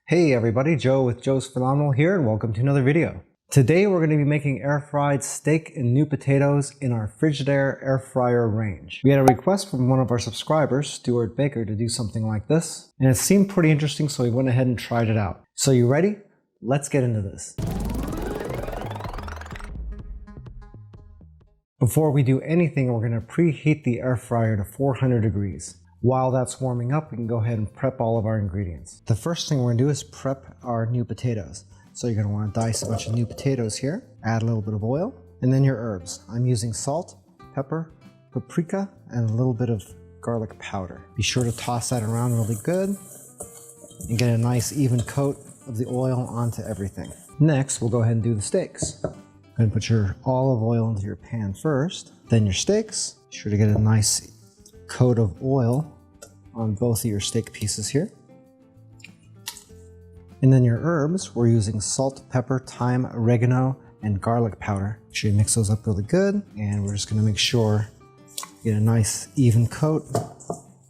Hey everybody, Joe with Joe's Phenomenal here, and welcome to another video. Today we're going to be making air-fried steak and new potatoes in our Frigidaire air fryer range. We had a request from one of our subscribers, Stuart Baker, to do something like this, and it seemed pretty interesting, so we went ahead and tried it out. So you ready? Let's get into this. Before we do anything, we're going to preheat the air fryer to 400 degrees. While that's warming up, we can go ahead and prep all of our ingredients. The first thing we're going to do is prep our new potatoes. So you're going to want to dice a bunch of new potatoes here, add a little bit of oil, and then your herbs. I'm using salt, pepper, paprika, and a little bit of garlic powder. Be sure to toss that around really good and get a nice even coat of the oil onto everything. Next, we'll go ahead and do the steaks. Go ahead and put your olive oil into your pan first, then your steaks. Be sure to get a nice coat of oil on both of your steak pieces here. And then your herbs, we're using salt, pepper, thyme, oregano, and garlic powder. Make sure you mix those up really good. And we're just gonna make sure you get a nice even coat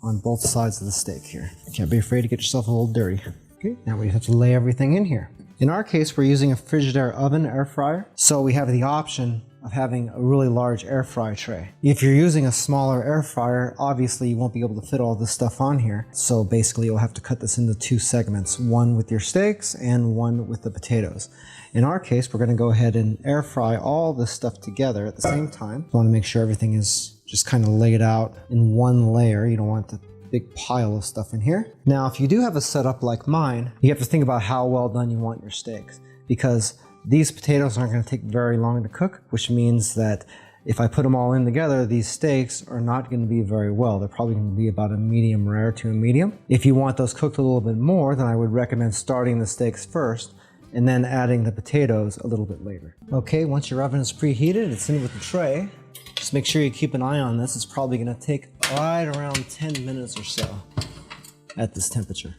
on both sides of the steak here. You can't be afraid to get yourself a little dirty. Okay, now we have to lay everything in here. In our case, we're using a Frigidaire oven air fryer, so we have the option of having a really large air fry tray. If you're using a smaller air fryer, obviously you won't be able to fit all this stuff on here. So basically you'll have to cut this into two segments, one with your steaks and one with the potatoes. In our case, we're gonna go ahead and air fry all this stuff together at the same time. You wanna make sure everything is just kind of laid out in one layer. You don't want the big pile of stuff in here. Now, if you do have a setup like mine, you have to think about how well done you want your steaks, because these potatoes aren't going to take very long to cook, which means that if I put them all in together, these steaks are not going to be very well. They're probably going to be about a medium rare to a medium. If you want those cooked a little bit more, then I would recommend starting the steaks first and then adding the potatoes a little bit later. Okay, once your oven is preheated, it's in with the tray. Just make sure you keep an eye on this. It's probably going to take right around 10 minutes or so at this temperature.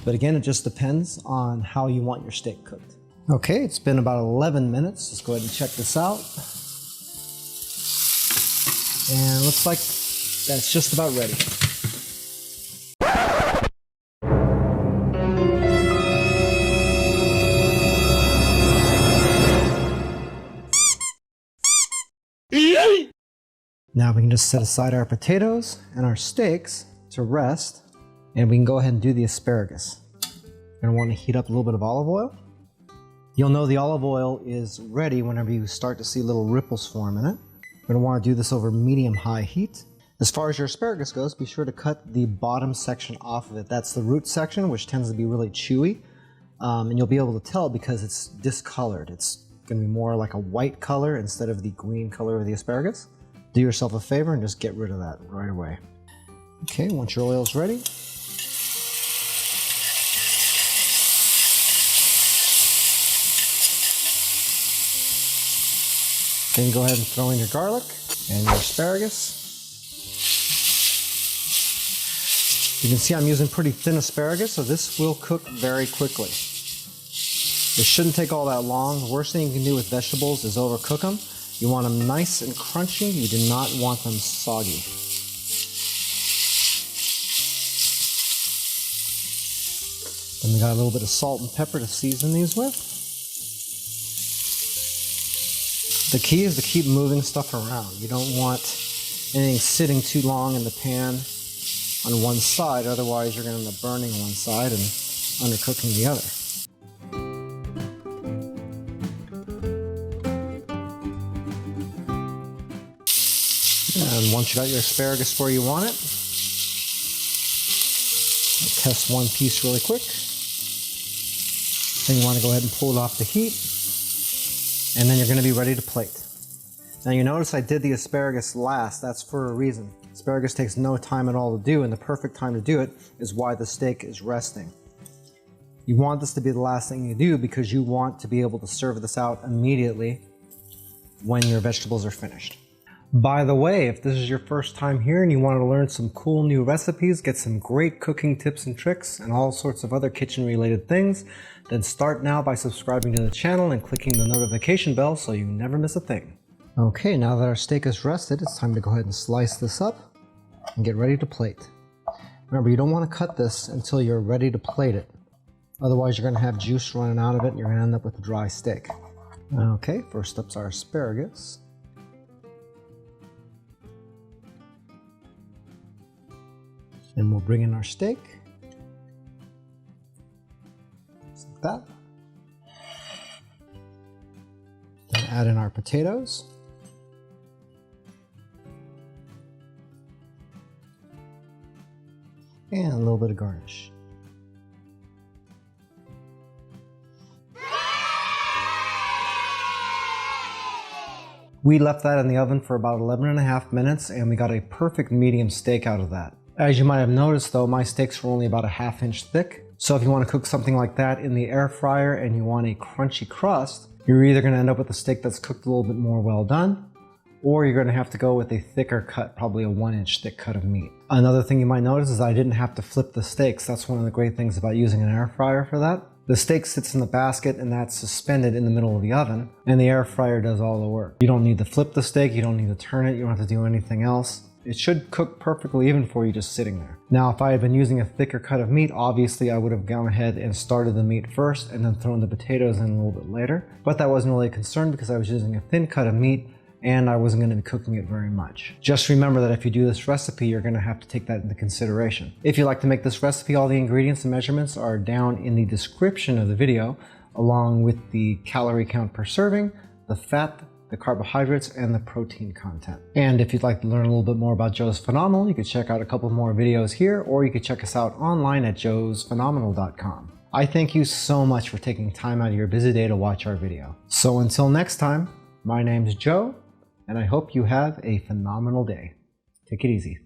But again, it just depends on how you want your steak cooked. Okay, it's been about 11 minutes. Let's go ahead and check this out. And it looks like that's just about ready. Now we can just set aside our potatoes and our steaks to rest, and we can go ahead and do the asparagus. You're gonna want to heat up a little bit of olive oil. You'll know the olive oil is ready whenever you start to see little ripples form in it. You're going to want to do this over medium-high heat. As far as your asparagus goes, be sure to cut the bottom section off of it. That's the root section, which tends to be really chewy. And you'll be able to tell because it's discolored. It's going to be more like a white color instead of the green color of the asparagus. Do yourself a favor and just get rid of that right away. Okay, once your oil's ready, then go ahead and throw in your garlic and your asparagus. You can see I'm using pretty thin asparagus, so this will cook very quickly. It shouldn't take all that long. The worst thing you can do with vegetables is overcook them. You want them nice and crunchy. You do not want them soggy. Then we got a little bit of salt and pepper to season these with. The key is to keep moving stuff around. You don't want anything sitting too long in the pan on one side, otherwise you're going to end up burning one side and undercooking the other. And once you got your asparagus where you want it, I'll test one piece really quick. Then you want to go ahead and pull it off the heat. And then you're going to be ready to plate. Now you notice I did the asparagus last. That's for a reason. Asparagus takes no time at all to do, and the perfect time to do it is while the steak is resting. You want this to be the last thing you do because you want to be able to serve this out immediately when your vegetables are finished. By the way, if this is your first time here and you want to learn some cool new recipes, get some great cooking tips and tricks, and all sorts of other kitchen related things, then start now by subscribing to the channel and clicking the notification bell so you never miss a thing. Okay, now that our steak is rested, it's time to go ahead and slice this up and get ready to plate. Remember, you don't want to cut this until you're ready to plate it. Otherwise, you're going to have juice running out of it and you're going to end up with a dry steak. Okay, first up's our asparagus. And we'll bring in our steak. Just like that. Then add in our potatoes. And a little bit of garnish. We left that in the oven for about 11.5 minutes and we got a perfect medium steak out of that. As you might have noticed though, my steaks were only about a 1/2 inch thick. So if you want to cook something like that in the air fryer and you want a crunchy crust, you're either going to end up with a steak that's cooked a little bit more well done, or you're going to have to go with a thicker cut, probably a 1-inch thick cut of meat. Another thing you might notice is I didn't have to flip the steaks. That's one of the great things about using an air fryer for that. The steak sits in the basket and that's suspended in the middle of the oven, and the air fryer does all the work. You don't need to flip the steak, you don't need to turn it, you don't have to do anything else. It should cook perfectly even for you just sitting there. Now, if I had been using a thicker cut of meat, obviously I would have gone ahead and started the meat first and then thrown the potatoes in a little bit later. But that wasn't really a concern because I was using a thin cut of meat and I wasn't going to be cooking it very much. Just remember that if you do this recipe, you're going to have to take that into consideration. If you'd like to make this recipe, all the ingredients and measurements are down in the description of the video, along with the calorie count per serving, the fat, the carbohydrates, and the protein content. And if you'd like to learn a little bit more about Joe's Phenomenal, you could check out a couple more videos here, or you could check us out online at joesphenomenal.com. I thank you so much for taking time out of your busy day to watch our video. So until next time, my name's Joe, and I hope you have a phenomenal day. Take it easy.